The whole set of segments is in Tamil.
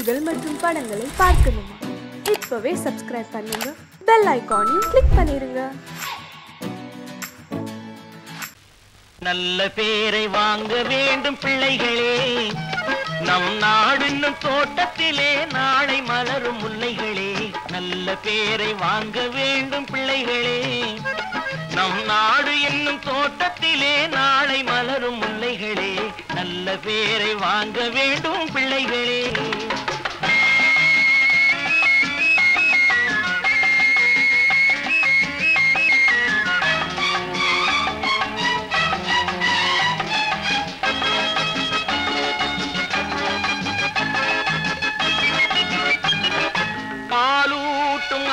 நிகழ்ச்சிகள் மற்றும் படங்களை பார்க்கணுமா? இப்பவே சப்ஸ்கிரைப் பண்ணுங்க, பெல் ஐகானையும் கிளிக் பண்ணிருங்க. நல்ல பேரை வாங்க வேண்டும் பிள்ளைகளே, நம் நாடு என்னும் தோட்டத்திலே நாளை மலரும் முல்லைகளே. நல்ல பேரை வாங்க வேண்டும் பிள்ளைகளே, நம் நாடு என்னும் தோட்டத்திலே நாளை மலரும் முல்லைகளே. நல்ல பேரை வாங்க வேண்டும் பிள்ளைகளே.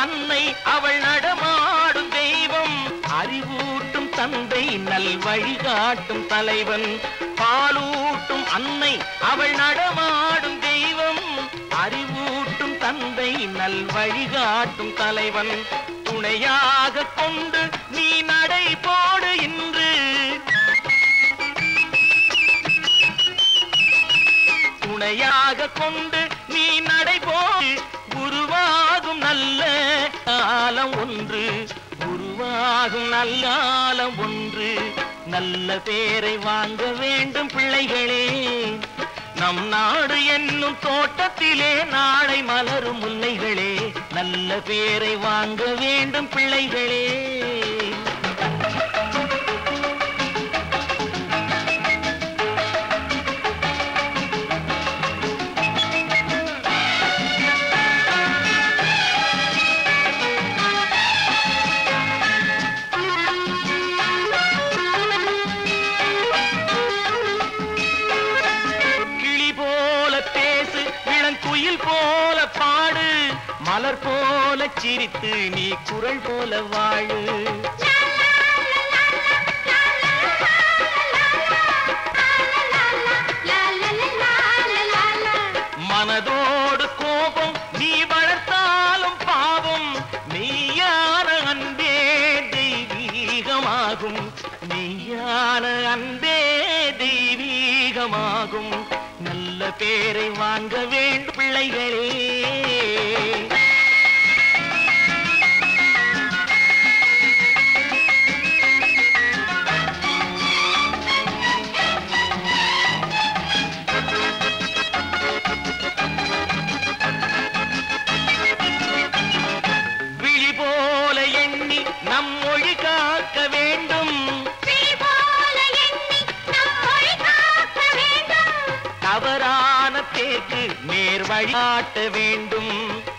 அன்னை அவள் நடமாடும் தெய்வம், அறிவூட்டும் தந்தை நல் வழிகாட்டும் தலைவன். பாலூட்டும் அன்னை அவள் நடமாடும் தெய்வம், அறிவூட்டும் தந்தை நல் வழிகாட்டும் தலைவன். துணையாக கொண்டு நீ நடை போடு இன்று, துணையாக கொண்டு நீ நடை போடு. உருவாகும் நல்ல காலம் ஒன்று, உருவாகும் நல்ல காலம் ஒன்று. நல்ல பேரை வாங்க வேண்டும் பிள்ளைகளே, நம் நாடு என்னும் தோட்டத்திலே நாளை மலரும் முல்லைகளே. நல்ல பேரை வாங்க வேண்டும் பிள்ளைகளே. போல பாடு, மலர் போல சிரித்து நீ குரல் போல வாழு. மனதோடு கோபம் நீ வளர்த்தாலும் பாவம், மெய்யான அன்பே தெய்வீகமாகும், மெய்யான அன்பே தெய்வீகமாகும். நல்ல பேரை வாங்க வேண்டும் பிள்ளைகளே. விழி போல எண்ணி நம் மொழி காக்க வேண்டும், தவறான பேருக்கு நேர் வழிகாட்ட வேண்டும்,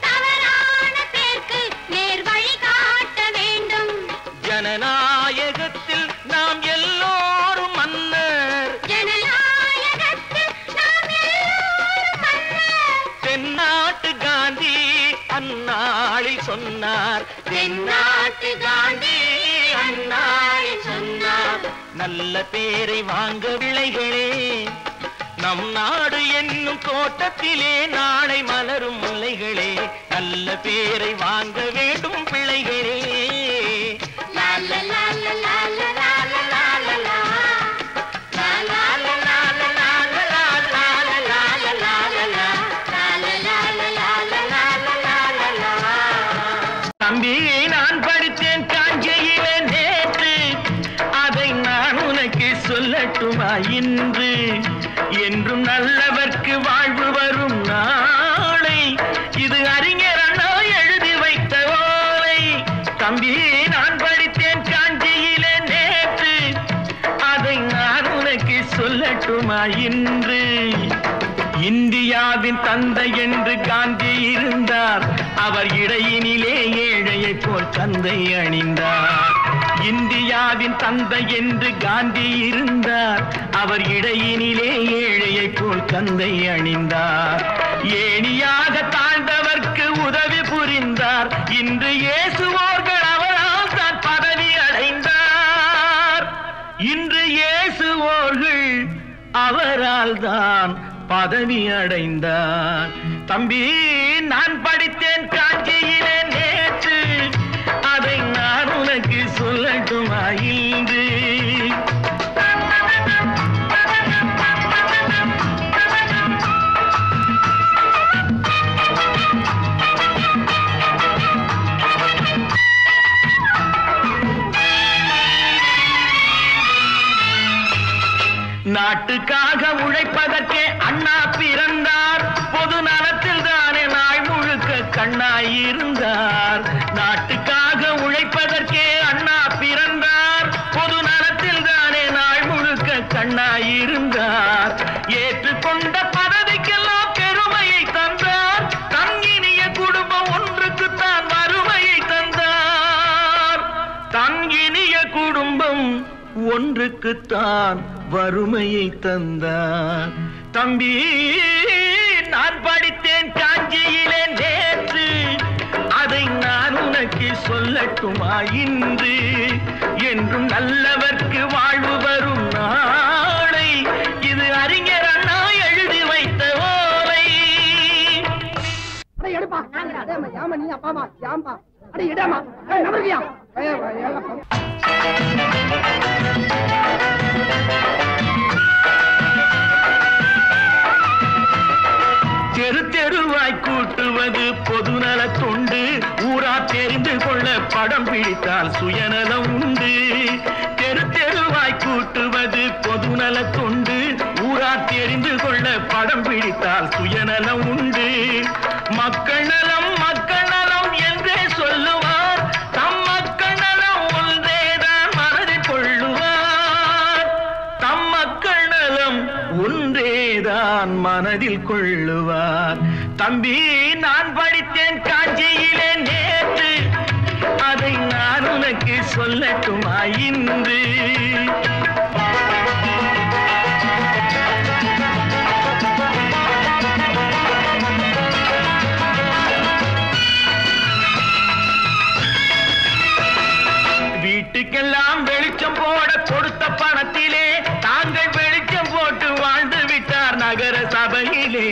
தவறான பேருக்கு நேர் வழிகாட்ட வேண்டும். ஜனநாயகத்தில் நாம் எல்லோரும் மன்னர், ஜனநாயகத்தில் நாம் எல்லோரும் மன்னர். தென்னாட்டு காந்தி அந்நாளில் சொன்னார், தென்னாட்டு காந்தி அந்நாளில் சொன்னார். நல்ல பேரை வாங்க பிள்ளைகளே, நம் நாடு என்னும் தோட்டத்திலே நாளை மலரும் முல்லைகளே. நல்ல பேரை வாங்க வேண்டும் பிள்ளைகளே. தம்பி, நான் படித்தேன் காஞ்சியிலே நேற்று, அதை நான் உனக்கு சொல்லட்டுமா இன்று? என்றும் நல்லவர்க்கு வாழ்வு வரும் நாளை, இது அறிஞர் அண்ணா எழுதி வைத்த ஓலை. தம்பி, நான் படித்தேன் காஞ்சியிலே நேற்று, அதை நான் உனக்கு சொல்லட்டுமா இன்று? இந்தியாவின் தந்தை என்று காந்தி இருந்தார், அவர் இடையினிலே ஏழையை போல் தந்தை அணிந்தார். இந்தியாவின் தந்தை என்று காந்தி இருந்தார், அவர் இடையினிலே ஏழையை போல் தந்தை அணிந்தார். ஏணியாக தாழ்ந்தவர்க்கு உதவி புரிந்தார், இன்று இயேசுவோர்கள் அவரால் தான் பதவி அடைந்தார். இன்று இயேசுவோர்கள் அவரால் தான் பதவி அடைந்தார். தம்பி, நான் படித்தேன் காஞ்சியிலே நேற்று, அதை நான் உனக்கு சொல்லட்டுமா இன்று? நாட்டுக்காக உழைப்பதற்கே அண்ணா பிறந்தார். பொது நலத்தில் தானே நாள் முழுக்க கண்ணாயிருந்தார். நாட்டுக்காக உழைப்பதற்கே அண்ணா பிறந்தார். பொது நலத்தில் தானே நாள் முழுக்க கண்ணாயிருந்தார். ஏற்றுக்கொண்ட பதவிக்கெல்லாம் பெருமையை தந்தார். தங்கினிய குடும்பம் ஒன்றுக்குத்தான் வறுமையை தந்தார். தங்கினிய குடும்பம் ஒன்றுக்குத்தான் வறுமையை தந்தார். தம்பி, நான் படித்தேன் காஞ்சியிலே நேற்று, அதை நான் உனக்கு சொல்லட்டுமா இன்று? என்றும் நல்லவர்க்கு வாழ்வு வரும் நாளை, இது அறிஞர் அண்ணா எழுதி வைத்த ஓலை. தெரு தெருவாய் கூட்டுவது பொதுநல தொண்டு. ஊரா தெரிந்து கொள்ள படம் பிடித்தால் சுயநலம் உண்டு. தெரு தெருவாய் கூட்டுவது பொதுநல தொண்டு. ஊரா தெரிந்து கொள்ள படம் பிடித்தால் சுயநலம் உண்டு. மக்கள் நலம் மக்கள் நலம் என்றே சொல்லுவார். தம் மக்கள் நலம் ஒன்றேதான் மனதில் கொள்ளுவார். தம் மக்கள் நலம் ஒன்றேதான் மனதில் கொள்ளுவார். தம்பி, நான் படித்தேன் காஞ்சியிலே நேற்று, அதை நான் உனக்கு சொல்லட்டுமா இன்று? வீட்டுக்கெல்லாம் வெளிச்சம் போட கொடுத்த பணத்திலே தாங்கள் வெளிச்சம் போட்டு வாழ்ந்து விட்டார் நகர சபையிலே.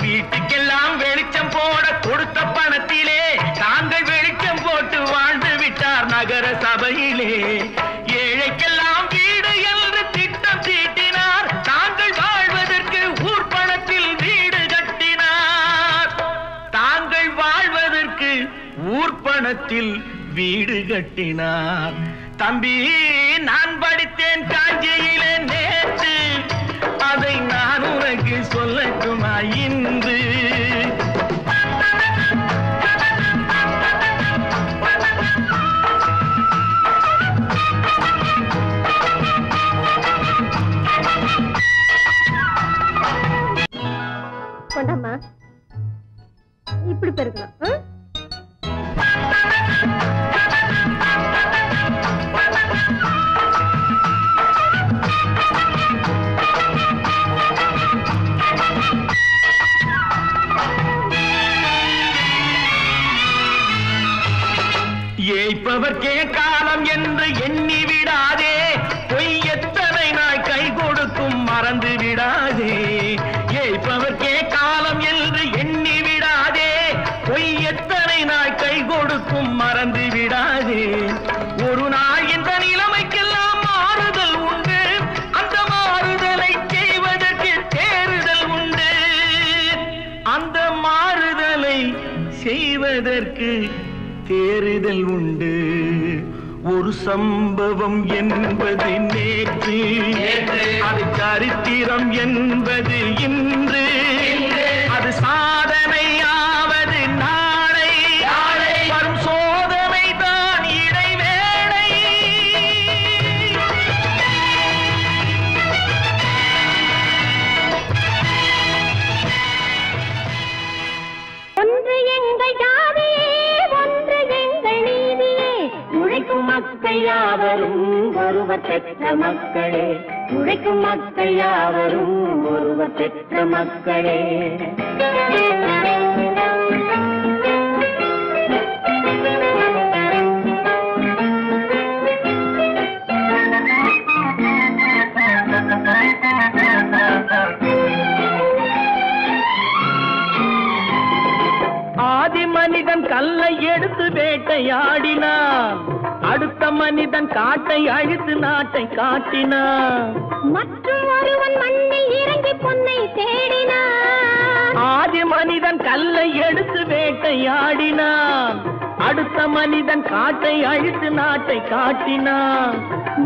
வீட்டுக்கெல்லாம் வெளிச்சம் போட கொடுத்த பணத்திலே தாங்கள் வெளிச்சம் போட்டு வாழ்ந்து விட்டார் நகர சபையிலே. ஏழைக்கெல்லாம் வீடு என்று திட்டம் தீட்டினார். தாங்கள் வாழ்வதற்கு ஊர் பணத்தில் வீடு கட்டினார். தாங்கள் வாழ்வதற்கு ஊர் பணத்தில் வீடு கட்டினார். தம்பி, நான் படித்தேன் காஞ்சியிலே நேற்று, அதை நான் உனக்கு சொல்லட்டுமா இன்று? கொண்டாமா, இப்படி பெருக்கலாம். ஏய்ப்பவர்க்கே காலம் என்று எண்ணி விடாதே. பொய் எத்தனை நாள் கை கொடுக்கும் மறந்து விடாதே. ஏய்ப்பவர்க்கே காலம் என்று எண்ணி விடாதே. பொய் எத்தனை நாள் கை கொடுக்கும் மறந்து விடாதே. ஒரு நாள் இந்த நிலைமைக்கெல்லாம் மாறுதல் உண்டு. அந்த மாறுதலை செய்வதற்கு தேறுதல் உண்டு. அந்த மாறுதலை செய்வதற்கு தேறுதல் உண்டு. ஒரு சம்பவம் என்பது நேற்று, அது சரித்திரம் என்பது இன்று. அது சாதனையாவது நாளை, வரும் சோதனை தான் இடைவேளை. ஒன்று எங்கள் ஜாதியே, ஒன்று எங்கள் நீதியே. உழைக்கும் மக்கள் யாவரும் ஒருவர் பெற்ற மக்களே. உழைக்கும் மக்கள் யாவரும் ஒருவர் பெற்ற மக்களே. ஆதி மனிதன் கல்லை எடுத்து வேட்டையாடினான். அடுத்த மனிதன் காட்டை அழித்து நாட்டை காட்டினான். மற்றும் ஒருவன் மண்ணில் இறங்கி பொன்னை தேடினான். ஆதி மனிதன் கல்லை எடுத்து வேட்டையாடினான். அடுத்த மனிதன் காட்டை அழித்து நாட்டை காட்டினான்.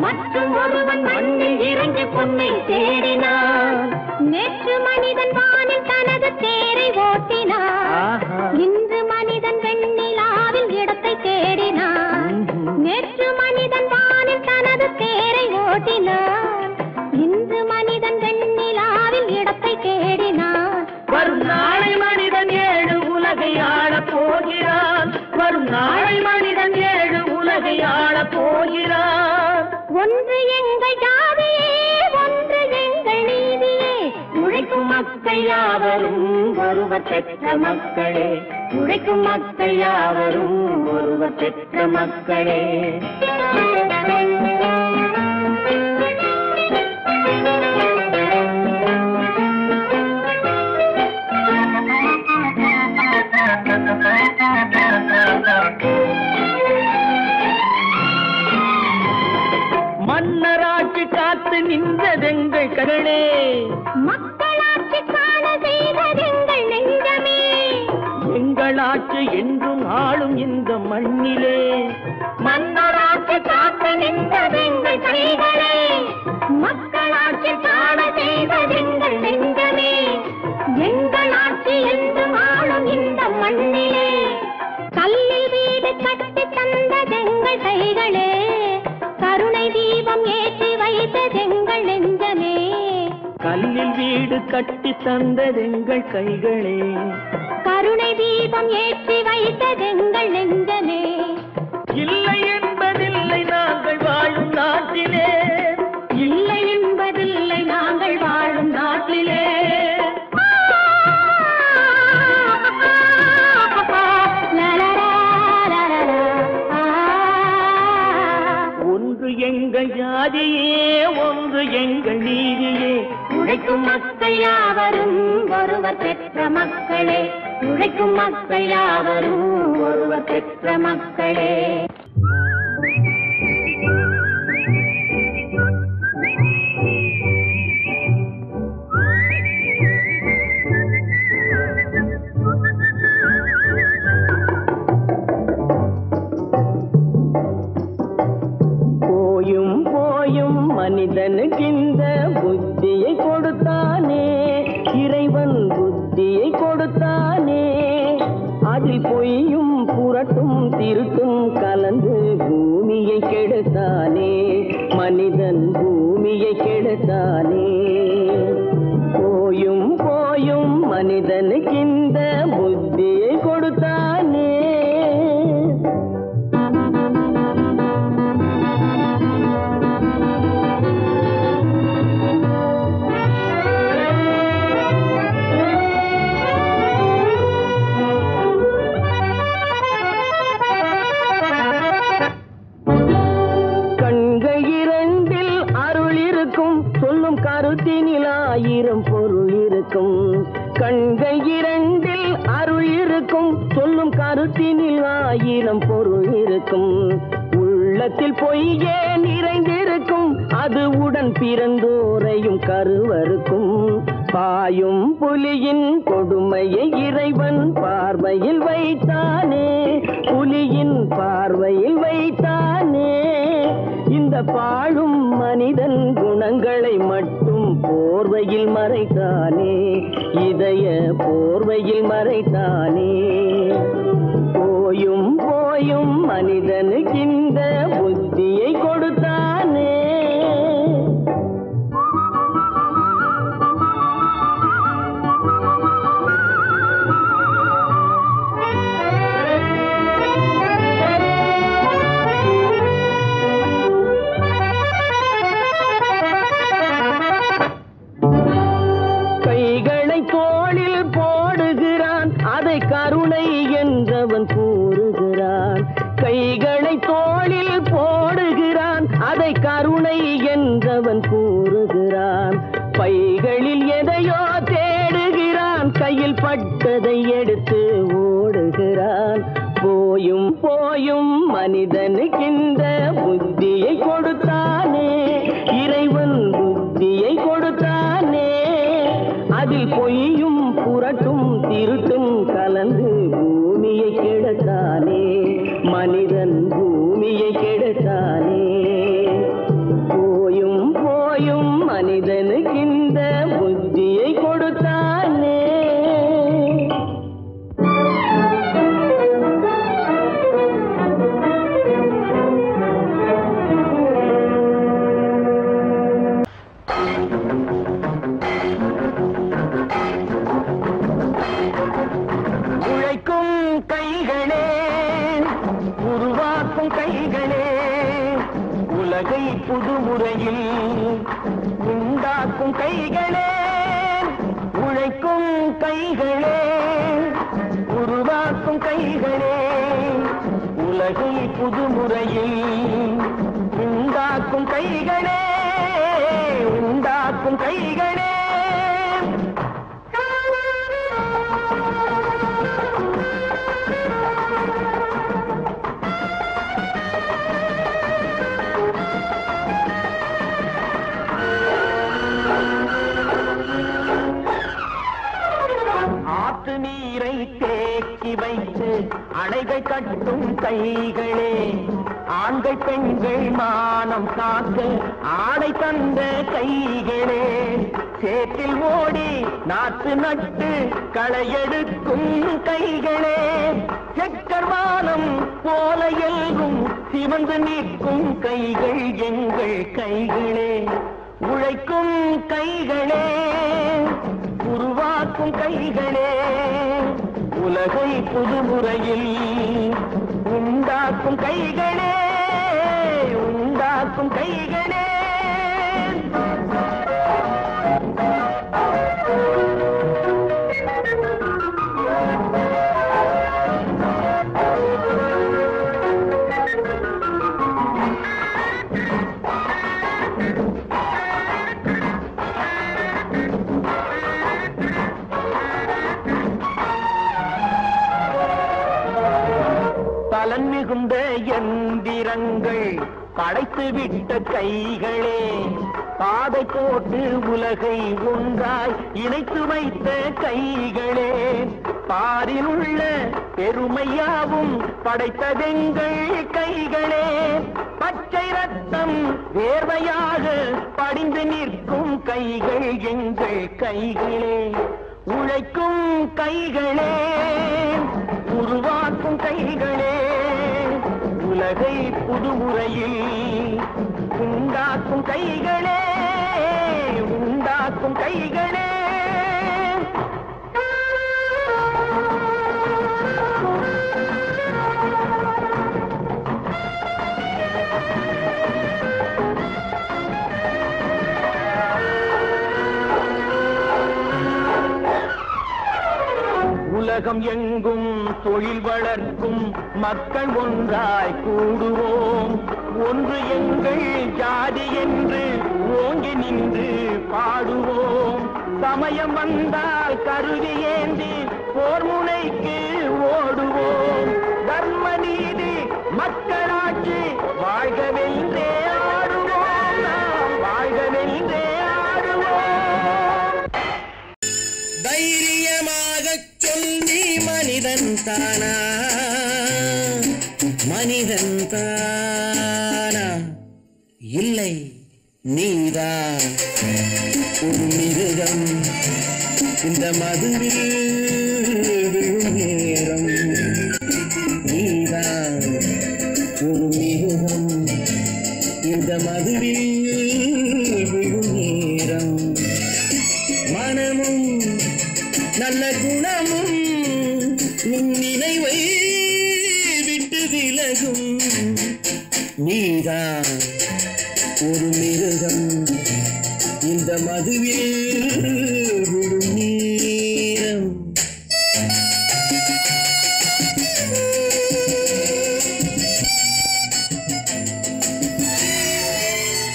மற்றும் ஒருவன் மண்ணில் இறங்கி பொன்னை தேடினான். நேற்று மனிதன் வானில் தனது தேரை ஓட்டினான். இன்று மனிதன் வெண்ணிலாவில் இடத்தை தேடினான். நேற்று மனிதன் வானில் தனது தேரை ஓட்டினான். இன்று மனிதன் வெண்ணிலாவில் இடத்தை தேடினான். வரும் நாளை மனிதன் 7 உலகை ஆளப் போகிறான். வரும் நாளை மனிதன் 7 உலகை ஆளப் போகிறான். ஒன்று எங்கள் ஜாதியே, ஒன்று எங்கள் நீதியே. உழைக்கும் மக்கள் யாவரும் ஒருவர் பெற்ற மக்களே. உழைக்கும் மக்கள் யாவரும் ஒருவர் பெற்ற மக்களே. மன்னராட்சி காத்து நின்றதெங்கள் கரளே. மக்களாட்சி காண செய்ததெங்கள் நெஞ்சமே. எங்களாட்சி என்றும் ஆளும் இந்த மண்ணிலே. மன்னராட்சி காத்து நின்றதெங்கள் கைகளே. மக்களாட்சி காண செய்ததெங்கள் நெஞ்சமே. எங்களாட்சி என்றும் ஆளும் இந்த மண்ணிலே. கல்லில் வீடு கட்டி தந்ததெங்கள் கைகளே. கருணை தீபம் ஏற்றி வைத்ததெங்கள் நெஞ்சமே. கல்லில் வீடு கட்டி தந்ததெங்கள் கைகளே. கருணை தீபம் ஏற்றி வைத்ததெங்கள் நெஞ்சமே. இல்லை என்பதில்லை நாங்கள் வாழும் நாட்டிலே. இல்லை என்பதில்லை நாங்கள் வாழும் நாட்டிலே. ஒன்று எங்கள் ஜாதியே, ஒன்று எங்கள் நீதியே. உழைக்கும் மக்கள் யாவரும் ஒருவர் பெற்ற மக்களே. உழைக்கும் மக்கள் யாவரும் ஒருவர் பெற்ற மக்களே. போயும் போயும் மனிதனுக்கு இந்த புத்தியை கொடுத்தானே. இறைவன் புத்தியை கொடுத்தானே. அதில் பொய்யும் புரட்டும் திருட்டும் கலந்து பூமியை கெடுத்தானே. மனிதன் பூமியை கெடுத்தானே. போயும் போயும் மனிதனுக்கு இந்த புத்தியை கொடுத்தானே. கருத்தினில் 1000 பொருள் இருக்கும். கண்கள் 2 அருள் இருக்கும். சொல்லும் கருத்தினில் 1000 பொருள் இருக்கும். உள்ளத்தில் பொய்யே நிறைந்திருக்கும். அது உடன் பிறந்தோரையும் கருவருக்கும். பாயும் புலியின் கொடுமையை இறைவன் பார்வையில் வைத்தானே. புலியின் பார்வையில் வைத்தானே. இந்த பாழும் மனிதன் குணங்களை மட்டும் போர்வையில் மறைத்தானே. இதய போர்வையில் மறைத்தானே. போயும் போயும் மனிதனுக்கு இந்த புத்தியை கொடுத்தானே. கருணை என்றவன் கூறுகிறான். கைகளை தோளில் போடுகிறான். அதை கருணை என்றவன் கூறுகிறான். பைகளில் எதையோ தேடுகிறான். கையில் பட்டதை எடுத்து ஓடுகிறான். போயும் போயும் மனிதனுக்கு இந்த புத்தியை கொடுத்தானே. இறைவன் புத்தியை கொடுத்தானே. அதில் பொய்யும் புரட்டும் திருட்டும் கலந்து பூமியை கெடுத்தானே. மனிதன் பூமியை கெடுத்தானே. உழைக்கும் கைகளே உலகை புதுமுறையில் உண்டாக்கும் கைகளே உழைக்கும் கைகளே உருவாக்கும் கைகளே உலகை புதுமுறையில் உண்டாக்கும் கைகளே உண்டாக்கும் கைகளே ஆற்று நீரை தேக்கி வைத்து அணைகள் கட்டும் கைகளே ஆண்கள் பெண்கள் மானம் காக்க ஆடை தந்த கைகளே சேற்றில் ஓடி நாற்று நட்டு களையெடுக்கும் கைகளே செக்கர்வானம் போல எல்கும் சிவந்து நிற்கும் கைகள் எங்கள் கைகளே உழைக்கும் கைகளே உருவாக்கும் கைகளே உலகை புதுமுறையில் உண்டாக்கும் கைகளே உண்டாக்கும் கைகளே பலன் மிகுந்த எந்திரங்கள் படைத்து விட்ட கைகளே பாதை போட்டு உலகை ஒன்றாய் இணைத்து வைத்த கைகளே பாரில் உள்ள பெருமையாவும் படைத்ததெங்கள் கைகளே பச்சை ரத்தம் வேர்வையாக படிந்து நிற்கும் கைகள் எங்கள் கைகளே உழைக்கும் கைகளே உருவாக்கும் கைகளே உலகை புதுமுறையில் உண்டாக்கும் கைகளே உண்டாக்கும் கைகளே உலகம் எங்கும் தொழில் வளர்க்கும் மக்கள் ஒன்றாய் கூடுவோம் ஒன்று எங்கள் ஜாதி என்று ஓங்கி நின்று பாடுவோம் சமயம் வந்தால் கருவி ஏந்தி போர் முனைக்கு ஓடுவோம் தர்ம நீதி மக்களாட்சி வாழ்கவென்றே ஆடுவோம் நாம் வாழ்கவென்றே ஆடுவோம் தைரியமாக சொல்லி மனிதன் தானா மனிதன் தானா இல்லை நீதான் ஒரு மிருகம் இந்த மதுவில் விழும் நேரம் நீதான் ஒரு மிருகம் இந்த மதுவில் விழும் நேரம் மனமும் நல்ல குணமும் உன் நினைவை விட்டு விலகும் நீதான் ஒரு மிருகம் இந்த மதுவில் விழும் நேரம்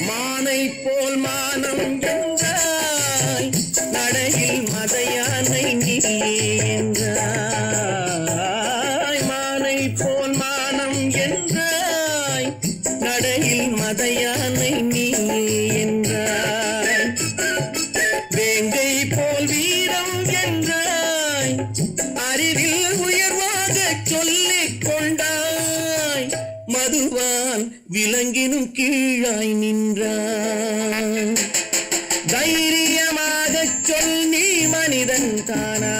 மானை போல் மானம் என்றாய் நடையில் மதையானை நீ என்றாய் மானை போல் மானம் என்றாய் நடையில் மதையானை நீ என்றாய் வேங்கை போல் வீரம் என்றாய் அறிவில் உயர்வாக சொல்லிக் கொண்டாய் மதுவால் விலங்கினும் கீழாய் நின்றாய் தைரியமாக சொல் நீ மனிதன் தானா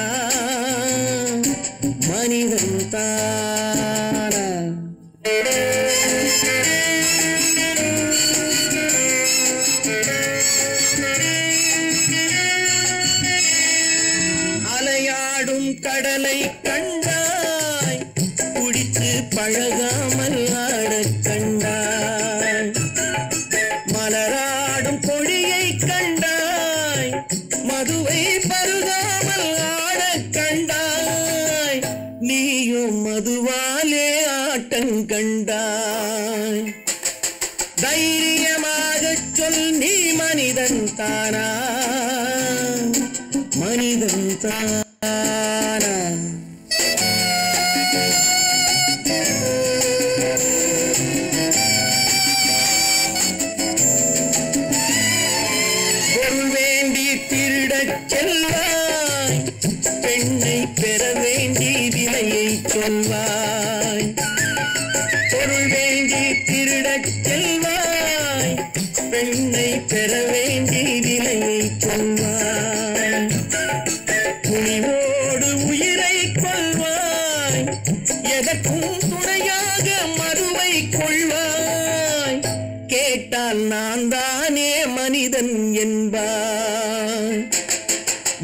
மனிதன் தானா அலையாடும் கடலை கண்டாய் குடித்து பழகாமல் ஆடக் கண்டாய். மலராடும் கொடியை கண்டாய், மதுவை பருகாமல் ஆடக் கண்டாய். நீயும் மதுவாலே ஆட்டம் கண்டாய். தைரியமாகச் சொல், நீ மனிதன் தானா? மனிதன் தானா? பொருள் வேண்டி திருடச் செல்வாய், பெண்ணை பெற வேண்டி விலையை சொல்வாய். பொருள் வேண்டி திருடச் செல்வாய், பெண்ணை பெற வேண்டி விலையை சொல்வாய். துணிவோடு உயிரை கொள்வாய், எதற்கும் துணையாக மறுவை கொள்வாய். கேட்டால் நான் தானே மனிதன் என்பாய்.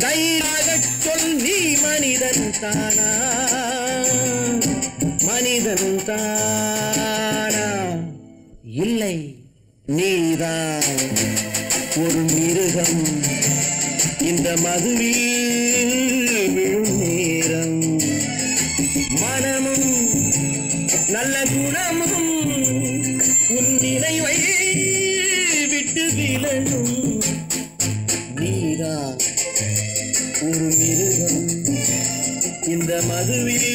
தைரியமாகச் சொல், நீ மனிதன் தானா? மனிதன் தானா? இல்லை, நீதான் ஒரு மிருகம். இந்த மதுவில் விழும் நேரம் மனமும் நல்ல குணமும் உன் நினைவை விட்டு விலகும். நீதான் ஒரு மிருகம். இந்த மதுவில்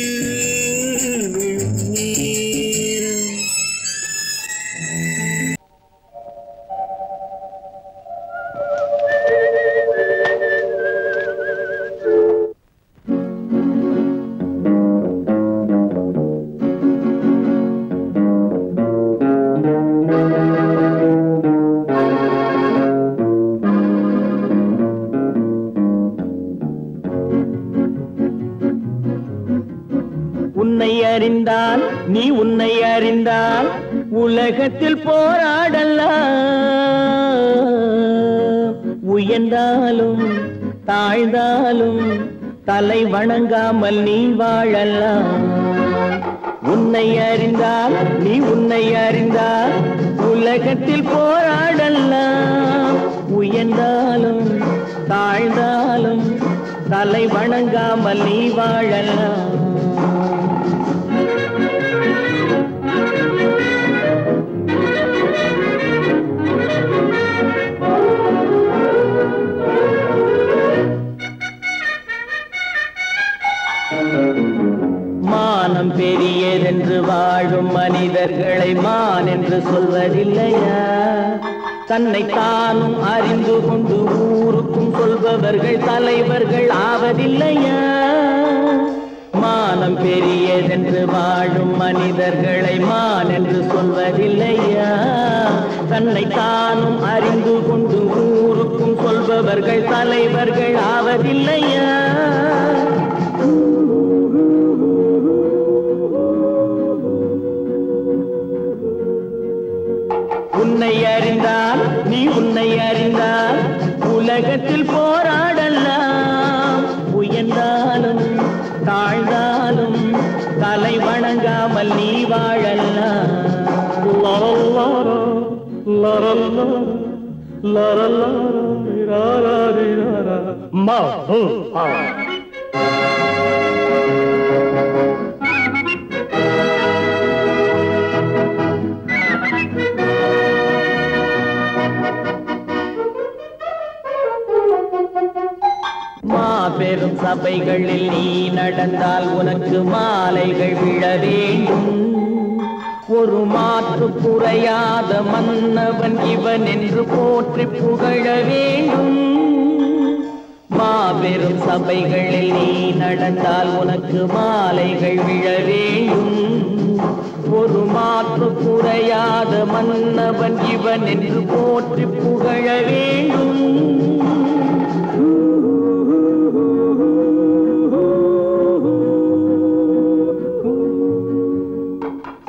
விழும் நேரம். உன்னை அறிந்தால், நீ உன்னை அறிந்தால் உலகத்தில் போராடலாம். உயர்ந்தாலும் தாழ்ந்தாலும் தலை வணங்காமல் நீ வாழலாம். உன்னை அறிந்தால், நீ உன்னை அறிந்தால் உலகத்தில் போராடலாம். உயர்ந்தாலும் தாழ்ந்தாலும் தலை வணங்காமல் நீ வாழலாம். மானம் பெரியதென்று வாழும் மனிதர்களை மான் என்று சொல்வதில்லையா? தன்னை தானும் அறிந்து கொண்டு ஊருக்கும் சொல்பவர்கள் தலைவர்கள் ஆவதில்லையா? மானம் பெரியதென்று வாழும் மனிதர்களை மான் என்று சொல்வதில்லையா? தன்னை தானும் அறிந்து கொண்டு ஊருக்கும் சொல்பவர்கள் தலைவர்கள் ஆவதில்லையா? உன்னை அறிந்தால், நீ உன்னை அறிந்தால் உலகத்தில் போராடலாம். உயர்ந்தாலும் தாழ்ந்தாலும் தலை வணங்காமல் நீ வாழலாம். மாபெரும் சபைகளில் நீ நடந்தால் உனக்கு மாலைகள் விழ வேண்டும். ஒரு மாற்று குறையாத மன்னவன் இவன் என்று போற்றி புகழ வேண்டும். மாபெரும் சபைகளில் நீ நடந்தால் உனக்கு மாலைகள் விழ வேண்டும். ஒரு மாற்று குறையாத மன்னவன் இவன் என்று போற்றி புகழ வேண்டும்.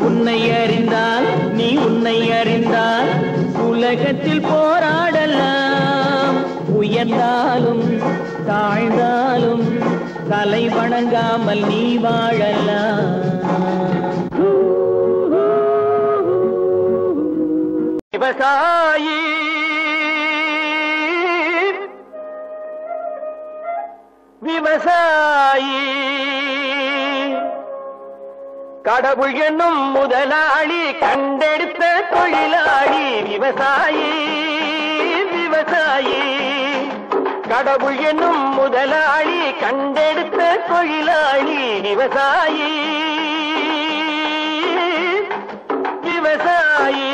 உன்னை அறிந்தால், நீ உன்னை அறிந்தால் உலகத்தில் போராடலாம். உயர்ந்தாலும் தாழ்ந்தாலும் தலை வணங்காமல் நீ வாழலாம். விவசாயி விவசாயி கடவுள் என்னும் முதலாளி கண்டெடுத்த தொழிலாளி விவசாயி விவசாயி கடவுள் என்னும் முதலாளி கண்டெடுத்த தொழிலாளி விவசாயி விவசாயி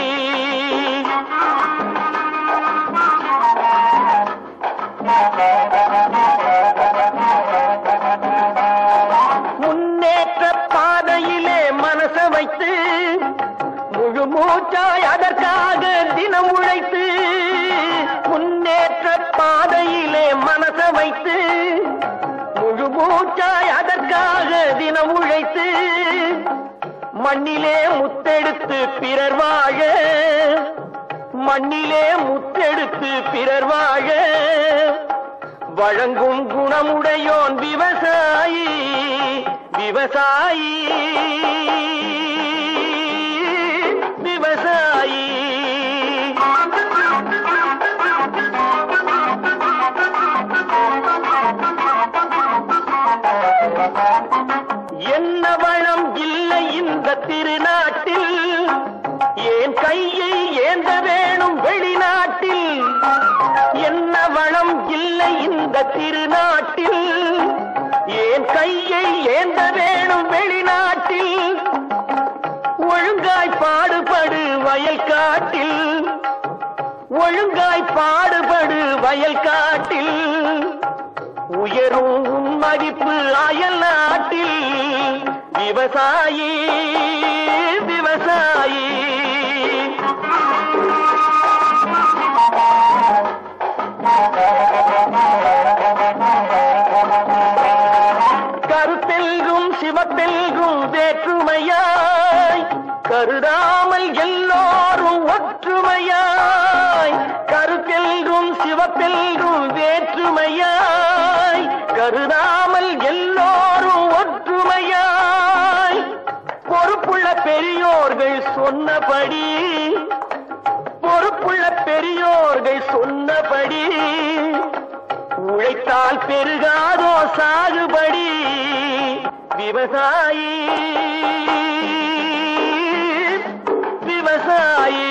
முன்னேற்ற பாதையிலே மனச வைத்து முழு மூச்சாய் அதற்காக தினம் உழைத்து முன்னேற்ற பாதையிலே மனச வைத்து முழு மூச்சாய் அதற்காக தினம் உழைத்து மண்ணிலே முத்தெடுத்து பிறர் வாழ மண்ணிலே முத்தெடுத்து பிறர் வாழ வழங்கும் குணமுடையோன் விவசாயி விவசாயி விவசாயி என்ன வளம் இல்லை இந்த திருநாட்டில் ஏன் கையை ஏந்த வேணும் வெளிநாட்டில் என்ன வளம் இல்லை இந்த திருநாட்டில் ஏன் கையை ஏந்த வேணும் வெளிநாட்டில் ஒழுங்காய் பாடுபடு வயல் காட்டில் ஒழுங்காய் பாடுபடு வயல் காட்டில் உயரும் மதிப்பு அயல் நாட்டில் விவசாயி விவசாயி கருத்தெல்கும் சிவத்தெல்கும் வேற்றுமையாய் கருதாமல் எல்லோரும் ஒற்றுமையாய் கருத்தெல்கும் சிவத்தெல்கும் வேற்றுமையாய் கருதாமல் எல்லோரும் ஒற்றுமையாய் பொறுப்புள்ள பெரியோர்கள் சொன்னபடி பொறுப்புள்ள பெரியோர்கள் சொன்னபடி உழைத்தால் பெருகாதோ சாகுபடி விவசாயி விவசாயி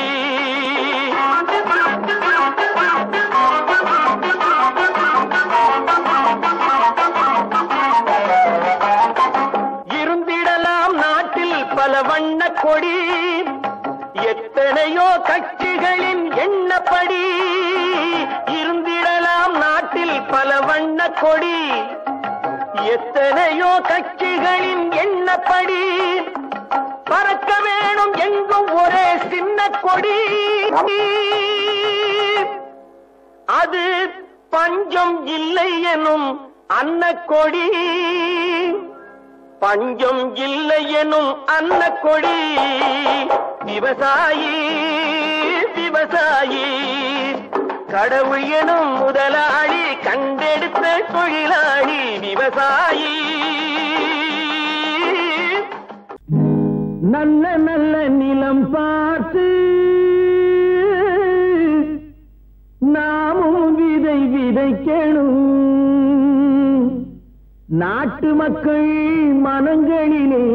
இருந்திடலாம் நாட்டில் பல வண்ண கொடி எத்தனையோ கட்சிகளின் எண்ணப்படி இருந்திடலாம் நாட்டில் பல வண்ண கொடி எத்தனையோ கட்சிகளின் எண்ணப்படி பறக்க வேணும் எங்கும் ஒரே சின்ன கொடி அது பஞ்சம் இல்லை எனும் அன்னக்கொடி பஞ்சம் இல்லை எனும் அன்னக்கொடி விவசாயி விவசாயி கடவுள் எனும் முதலாளி கண்டெடுத்த தொழிலாளி விவசாயி நல்ல நல்ல நிலம் பார்த்து நாமும் விதை விதைக்கணும் நாட்டு மக்கள் மனங்களிலே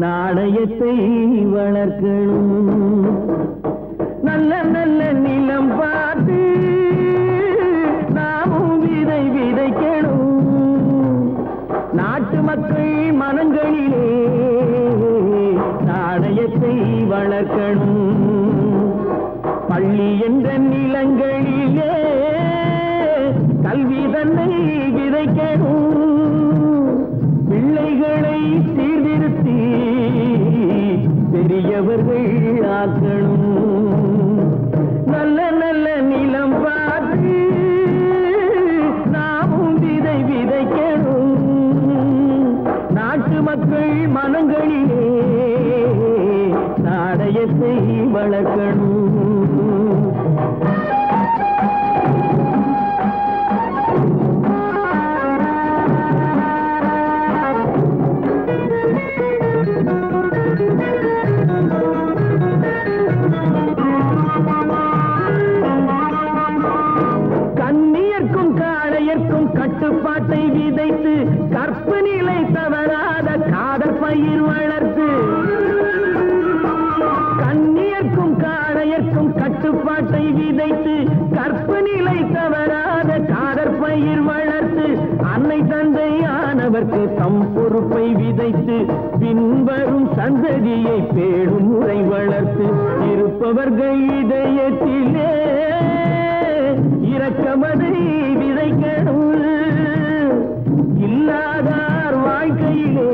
நாணயத்தை வளர்க்கணும் நல்ல நல்ல நிலம் பார்த்து நாமும் விதை விதைக்கணும் நாட்டு மக்கள் மனங்களிலே நாணயத்தை வளர்க்கணும் பள்ளி என்ற நிலங்களிலே கல்வி தன்னை விதைக்கணும் பிள்ளைகளை சீர்திருத்தி பெரியவர்கள் ஆக்கணும் நல்ல நல்ல நிலம் பார்த்து நாமும் விதை விதைக்கணும் நாட்டு மக்கள் மனங்களிலே நாணயத்தை வளர்க்கணும் கற்பு நிலை தவறாத காதல் பயிர் வளர்த்து கண்ணியர்க்கும் காளையர்க்கும் கட்டுப்பாட்டை விதைத்து கற்பு நிலை தவறாத காதல் பயிர் வளர்த்து அன்னை தந்தையானவர்க்கு தம் பொறுப்பை விதைத்து பின்வரும் சந்ததியை பேடும் முறை வளர்த்து இருப்பவர்கள் இதயத்திலே இரக்கமதை விதைக்கணும் இல்லாதார் வாழ்க்கையிலே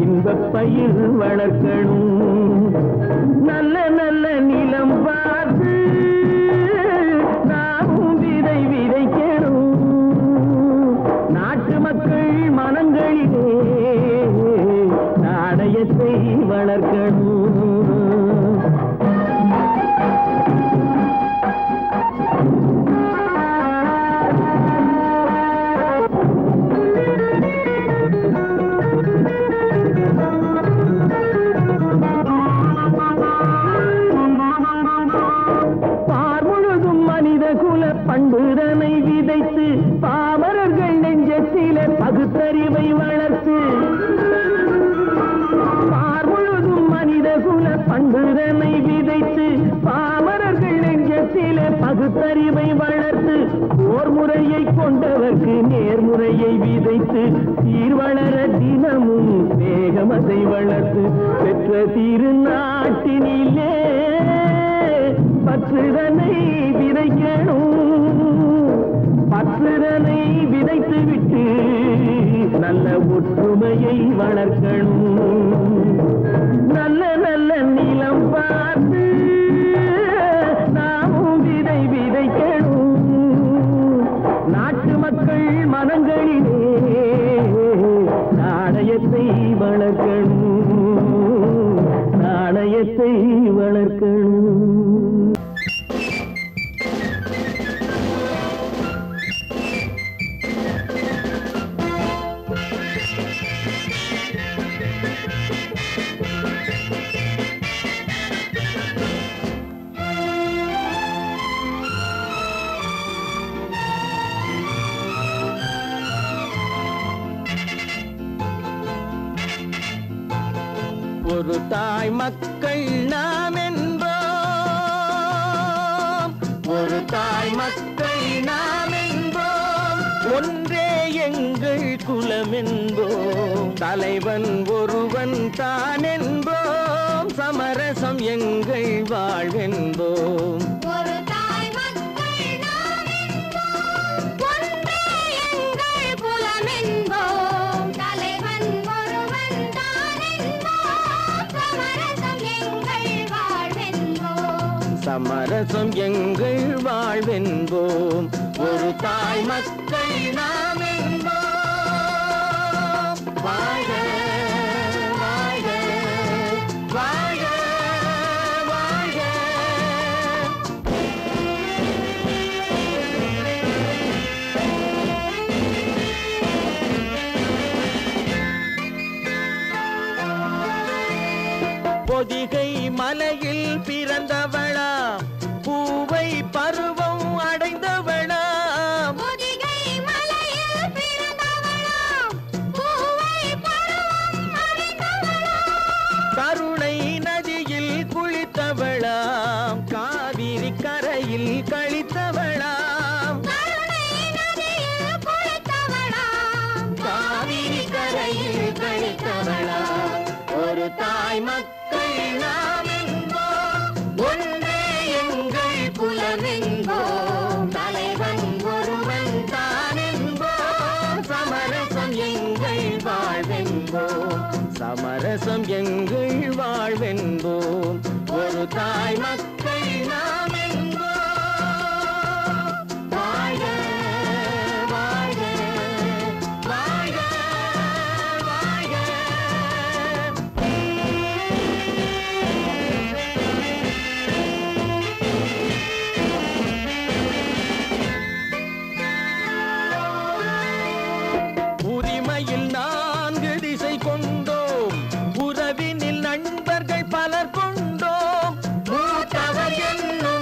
இன்பப் பயிர் வளர்க்கணும் நல்ல நல்ல நிலம் பார்த்து நாமும் விதை விதைக்கணும் நாட்டு மக்கள் மனங்களிலே நாணயத்தை வளர்க்கணும் பண்புதனை விதைத்து பாமரர்கள் நெஞ்சத்திலே பகுத்தறிவை வளர்த்து பார்முழுதும் மனித குல பண்புதனை விதைத்து பாமரர்கள் நெஞ்சத்திலே பகுத்தறிவை வளர்த்து போர் முறையை கொண்டவர்க்கு நேர்முறையை விதைத்து சீர்வளர தினமும் வேகமதை வளர்த்து பெற்ற திருநாட்டினிலே பற்றுதனை விதைக்கணும் பற்றுதனை விதைத்து விட்டு நல்ல ஒற்றுமையை வளர்க்கணும் நல்ல நல்ல நிலம் பார்த்து நாமும் விதை விதைக்கணும் நாட்டு மக்கள் மனங்களிலே நாணயத்தை வளர்க்கணும் நாணயத்தை வளர்க்கணும் ஒரு தாய் மக்கள் நாம் என்போம் ஒரு தாய் மக்கள் நாம் என்போம் ஒன்றே எங்கள் குலம் என்போம் தலைவன் ஒருவன் தான் என்போம் சமரசம் எங்கள் வாழ்வென்போம் சமரசம் எங்கள் வாழ்வென்போம் ஒரு தாய் மக்கள் நாம் என்போம் வாழ்க வாழ்க வாழ்க வாழ்க பொதிகை மலையில் பிறந்தவளா பூவை பருவம் அடைந்தவளா பொதிகை மலையில் பிறந்தவளா பூவை பருவம் அடைந்தவளா கருணை நதியில் குளித்தவளா காவிரி கரையில் கழித்தவளா கருணை நதியில் குளித்தவளா காவிரி கரையில் கழித்தவளா ஒரு தாய் மக்கள் நாம் என்போம் ஒன்றே எங்கள் குலம் என்போம் தலைவன் ஒருவன் தான் என்போம் சமரசம் எங்கள் வாழ்வென்போம் சமரசம் எங்கள் வாழ்வென்போம் ஒரு தாய் மக்கள் நாம் என்போம் வாழ்க வாழ்க வாழ்க வாழ்க உரிமையில் 4 திசை கொண்டோம் உறவினில் நண்பர்கள் பலர் கொண்டோம் மூத்தவர் என்னும்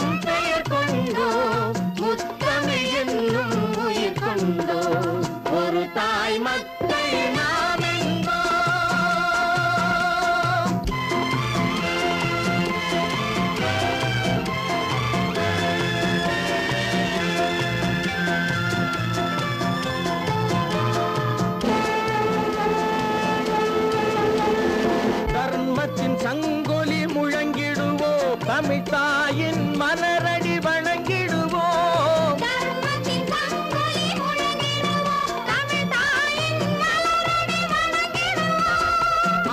தாய் மக்கள் நாம் என்போம். தர்மத்தின் சங்கொலி முழங்கிடுவோம், தமிழ் தாயின் மலரடி வணங்கிடுவோம்.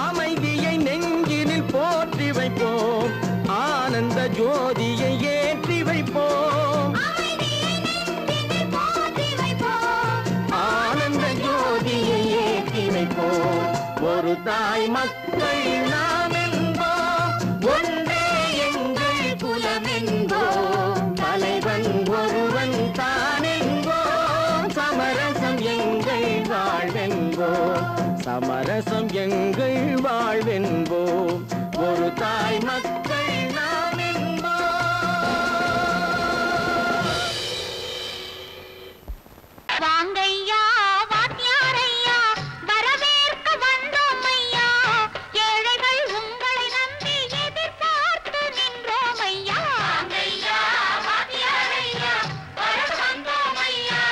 அமைதியை நெஞ்சினில் போற்றி வைப்போம், ஆனந்த ஜோதியை ஏற்றி வைப்போம். ஆனந்த ஜோதியை ஏற்றி வைப்போம். ஒரு தாய் மக்கள் நாம் என்போம், ஒன்றே எங்கள் குலம் என்போம். தலைவன் ஒருவன் தான் என்போம், சமரசம் எங்கள் வாழ்வென்போம். சமரசம் எங்கள் வாழ்வென்போம். ஒரு தாய் மக்கள் நாம் என்போம். வாங்கையா வாத்தியாரையா வரவேற்க வந்தோம் ஐயா, ஏழைகள் உங்களை நம்பி எதிர்பார்த்து நின்றோம் ஐயா. வாங்கையா வாத்தியாரையா வர வந்தோம் ஐயா,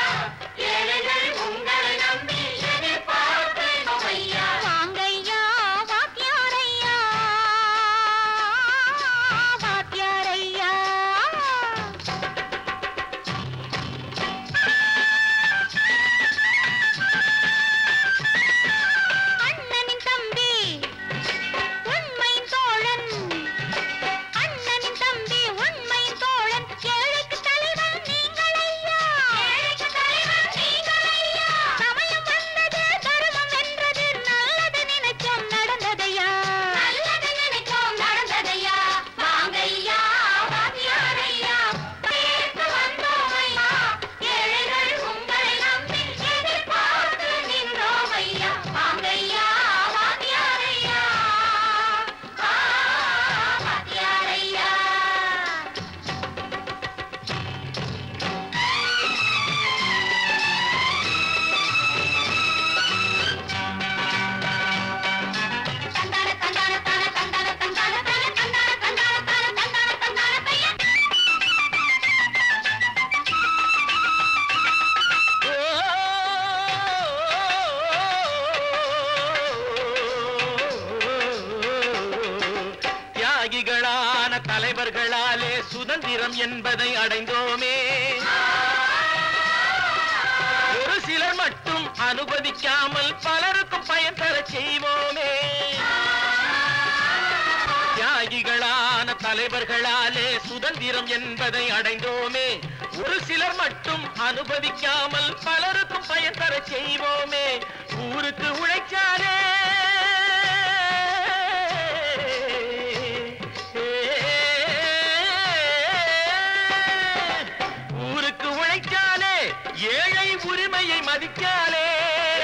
ஏழைகள் உங்களை நம்பி எதிர்பார்த்து நின்றோம் ஐயா. வாங்கையா வாத்தியாரையா வாத்தியாரையா. அண்ணனின் தம்பி உண்மையின் தோழன், அண்ணனின் தம்பி உண்மையின் தோழன், ஏழைக்கு தலைவன் நீங்கள் ஐயா. ஏழைக்கு தலைவன் நீங்கள் ஐயா. சமயம் வந்தது தர்மம் வென்றது, நல்லது நினைச்சோம் நடந்ததையா. நல்லது நினைச்சோம் நடந்ததையா. வாங்கையா வாத்தியாரையா கேட்டு வந்தோம் ஐயா, ஏழைகள் உங்களை நம்பி எதிர்பார்த்து நின்றோம் ஐயா. வாங்கையா வாத்தியாரையா வாத்தியாரையா. தந்தான தந்தான தான தந்தான தந்தான தான தந்தான தந்தான தான தந்தான தந்தான பையா. தியாகிகளான தலைவர்களாலே சுதந்திரம் என்பதை அடைந்தோமே, ஒரு சிலர் மட்டும் அனுமதிக்காமல் பலருக்கும் பயன் தர செய்வோமே. தியாகிகளான தலைவர்களாலே சுதந்திரம் என்பதை அடைந்தோமே, ஒரு சிலர் மட்டும் அனுமதிக்காமல் பலருக்கும் பயன் தர செய்வோமே. ஊருக்கு உழைச்சாலே ஊருக்கு உழைச்சாலே, ஏழை உரிமையை மதிச்சாலே,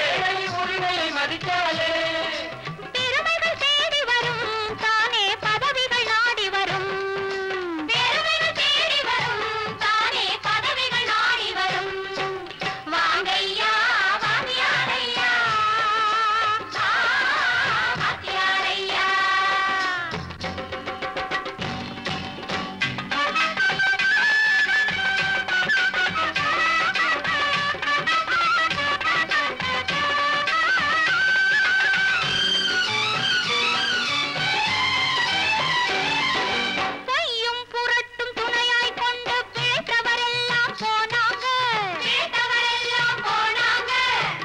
ஏழை உரிமையை மதிச்சாலே. பெருமைகள் தேடி வரும் தானே பதவிகள் நாடி வரும். பெருமைகள் தேடி வரும் தானே பதவிகள் நாடி வரும். வாங்கையா வாத்தியாரையா வாத்தியாரையா. பொய்யும் புரட்டும் துணையாய் கொண்டு பிழைத்தவரெல்லாம் போனாங்க. பிழைத்தவரெல்லாம் போனாங்க.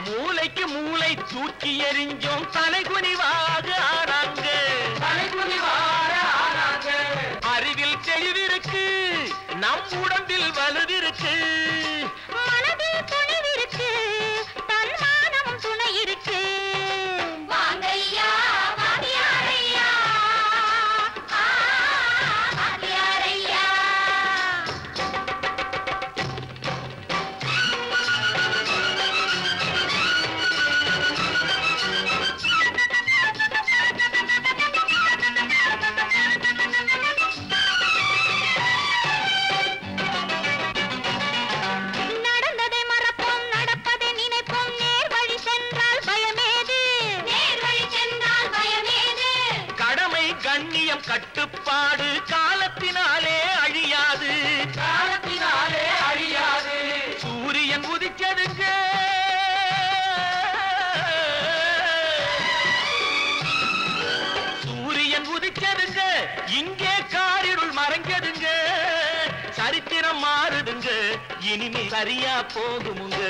மூளைக்கு மூளை தூக்கி எறிஞ்சோம், தலைகுனிவாக ஆனாங்க. தலைகுனிவாக ஆனாங்க. அறிவில் தெளிவிருக்கு, நம் உடம்பில் வலுவிருக்கு. மனதில் துணிவிருக்கு, தன்மானமும் துணை இருக்கு. வாங்கையா வாத்தியாரையா வாத்தியாரையா. நடந்து சத்தியம் கட்டுப்பாடு காலத்தினாலே அழியாது, காலத்தினாலே அழியாது. சூரியன் உதிச்சதுங்க, சூரியன் உதிச்சதுங்க, இங்கே காரிருள் மறைஞ்சதுங்க. சரித்திரம் மாறுதுங்க, இனிமே சரியா போகுமுங்க.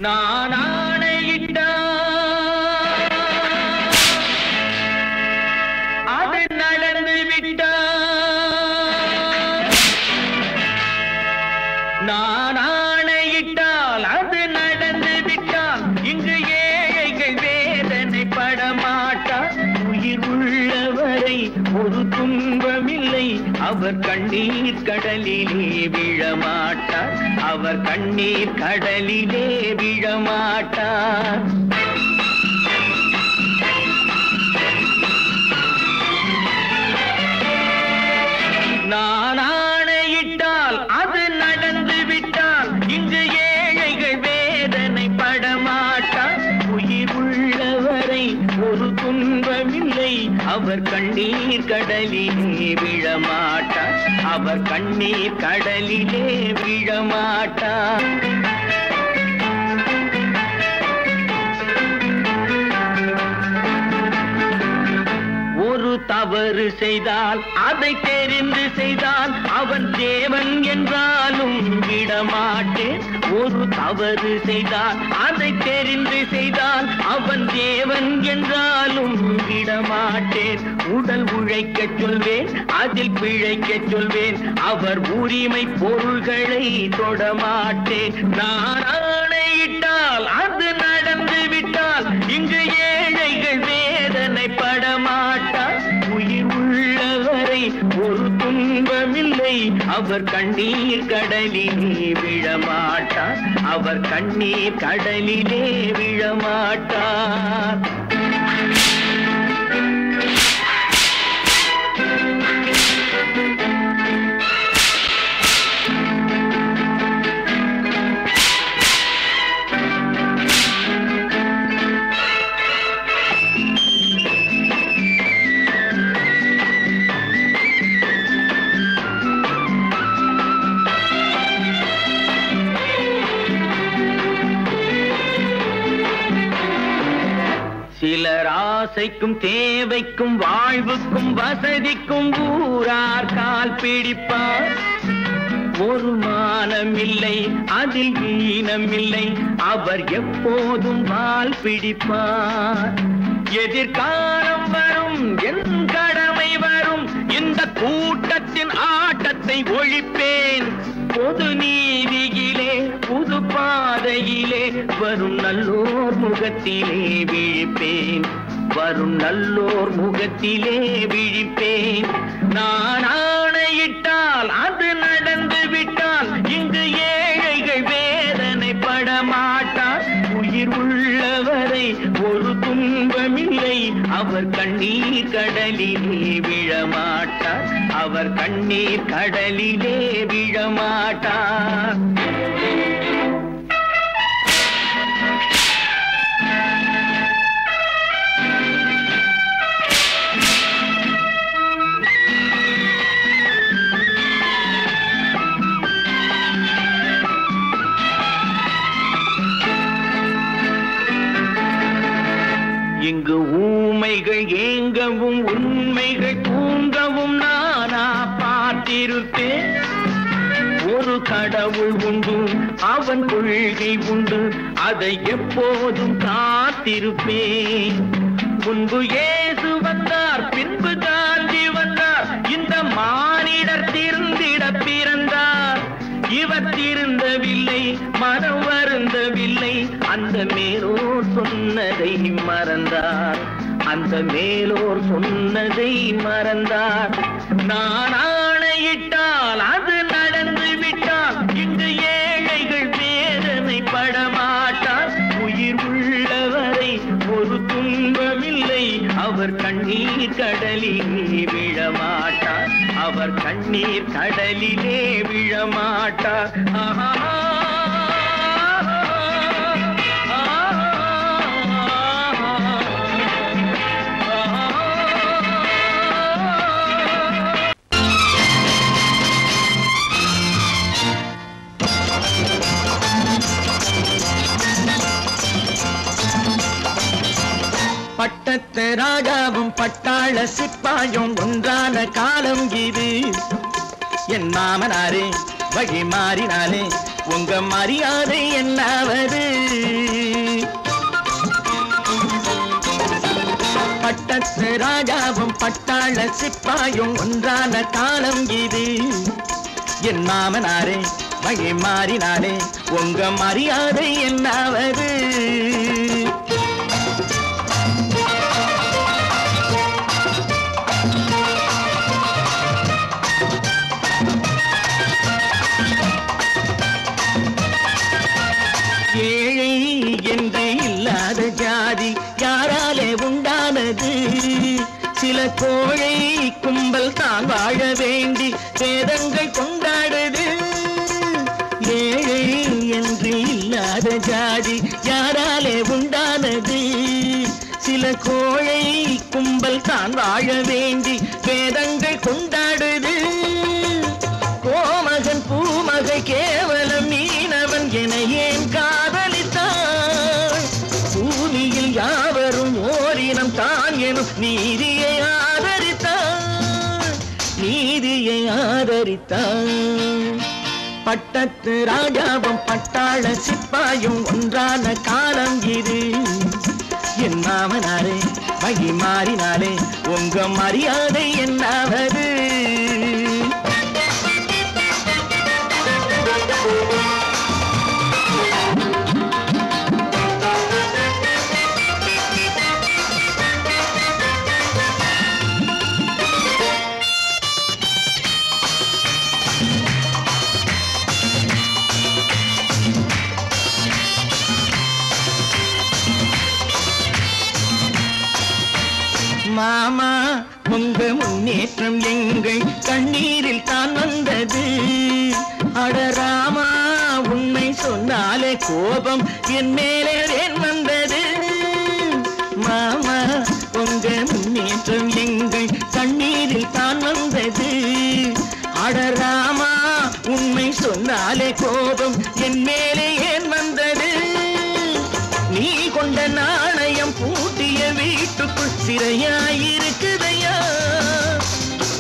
நான் ஆணையிட்டா அது நடந்து விட்டா, நான் ஆணையிட்டால் அது நடந்து விட்டால் இங்கு ஏழைகள் வேதனை படமாட்டார். உயிர் உள்ளவரை ஒரு துன்பமில்லை, அவர் கண்ணீர் கடலிலே விழமாட்டார், அவர் கண்ணீர் கடலிலே விழமாட்டார். நான் ஆணையிட்டால் அது நடந்து விட்டால் இங்கு ஏழைகள் வேதனை படமாட்டார். உயிர் உள்ளவரை ஒரு துன்பமில்லை, அவர் கண்ணீர் கடலிலே விழமாட்டார், அவர் கண்ணீர் கடலிலே விழமாட்டார். ஒரு தவறு செய்தால் அதை தெரிந்து செய்தால் அவன் தேவன் என்றாலும் விடமாட்டேன். ஒரு தவறு செய்தால் அதை தெரிந்து செய்தால் அவன் தேவன் என்றாலும் விடமாட்டேன். உடல் உழைக்க சொல்வேன், அதில் பிழைக்க சொல்வேன், அவர் உரிமை பொருள்களை தொடமாட்டேன். நான் ஆணையிட்டால் அது நடந்து விட்டால் இங்கு ஏழைகள் வேதனை படமாட்டார். உயிர் உள்ளவரை ஒரு துன்பமில்லை, அவர் கண்ணீர் கடலிலே விழமாட்டார், அவர் கண்ணீர் கடலிலே விழமாட்டார். சிலர் ஆசைக்கும் தேவைக்கும் வாழ்வுக்கும் வசதிக்கும் ஊரார் கால் பிடிப்பார். ஒரு மானமில்லை, அதில் ஈனமில்லை, அவர் எப்போதும் வால் பிடிப்பார். எதிர்காலம் வரும், என் கடமை வரும், இந்த கூட்டத்தின் ஆட்டத்தை ஒழிப்பேன். பொது நீதியிலே புது பாதையிலே வரும் நல்லோர் முகத்திலே விழிப்பேன், வரும் நல்லோர் முகத்திலே விழிப்பேன். நான் ஆணையிட்டால் அது நடந்து விட்டால் இங்கு ஏழைகள் வேதனை படமாட்டார். உயிர் உள்ளவரை ஒரு துன்பமில்லை, அவர் கண்ணீர் கடலிலே விழமாட்டார், அவர் கண்ணீர் கடலிலே விழமாட்டார். இங்கு ஊமைகள் ஏங்கவும் உண்மைகள் தூங்கவும் நானா பார்த்திருப்பேன். ஒரு கடவுள் உண்டு, அவன் கொள்கை உண்டு, அதை எப்போதும் காத்திருப்பேன். முன்பு இயேசு வந்தார், பின்பு காந்தி வந்தார், இந்த மானிடர் திருந்திட பிறந்தார். இவர் திரு வருந்தவில்லை, மனம் வருந்தவில்லை. அந்த மேலோர் சொன்னதை மறந்தார், அந்த மேலோர் சொன்னதை மறந்தார். நான் ஆணையிட்டால் அது நடந்து விட்டால் இங்கு ஏழைகள் வேதனை படமாட்டார். உயிர் உள்ளவரை ஒரு துன்பமில்லை, அவர் கண்ணீர் கடலிலே விழமாட்டார், அவர் கண்ணீர் கடலிலே விழமாட்டார். பட்டத்து ராஜாவும் பட்டாள சிப்பாயும் ஒன்றான காலம் இது. என் மாமனாரே வழி மாறினாலே உங்க மரியாதை என்னாவது? பட்டத்து ராஜாவும் பட்டாள சிப்பாயும் ஒன்றான காலம் இது. என் மாமனாரே வழி மாறினாலே உங்க மரியாதை என்னாவது? ஏழை என்று இல்லாத ஜாதி யாராலே உண்டானது? சில கோழை கும்பல் தான் வாழ வேண்டி வேதங்கள் கொண்டாடுது. ஏழை என்று இல்லாத ஜாதி யாராலே உண்டானது? சில கோழை கும்பல் தான் வாழ வேண்டி வேதங்கள் கொண்டாடுது. கோமகன் பூமகை கேவலம் மீனவன் என ஏன் காதலித்தான்? பூமியில் யாவரும் ஓரினம் தான் எனும் நீதியை ஆதரித்தான், நீதியை ஆதரித்தான். பட்டத்து ராஜாவும் பட்டாள சிப்பாயும் ஒன்றான காலம் இது. என் மாமனாரே வழி மாறினாலே உங்க மரியாதை என்னாவது? மாமா உங்க முன்னேற்றம் எங்கள் கண்ணீரில் தான் வந்தது. அடராமா உண்மை சொன்னாலே கோபம் என் மேலே ஏன் வந்தது? மாமா உங்க முன்னேற்றம் எங்கள் கண்ணீரில் தான் வந்தது. அடராமா உண்மை சொன்னாலே கோபம் என் மேலே ஏன் வந்தது? நீ கொண்ட நாணயம் பூட்டிய வீட்டுக்குள் சிறையாயிருக்குதையா?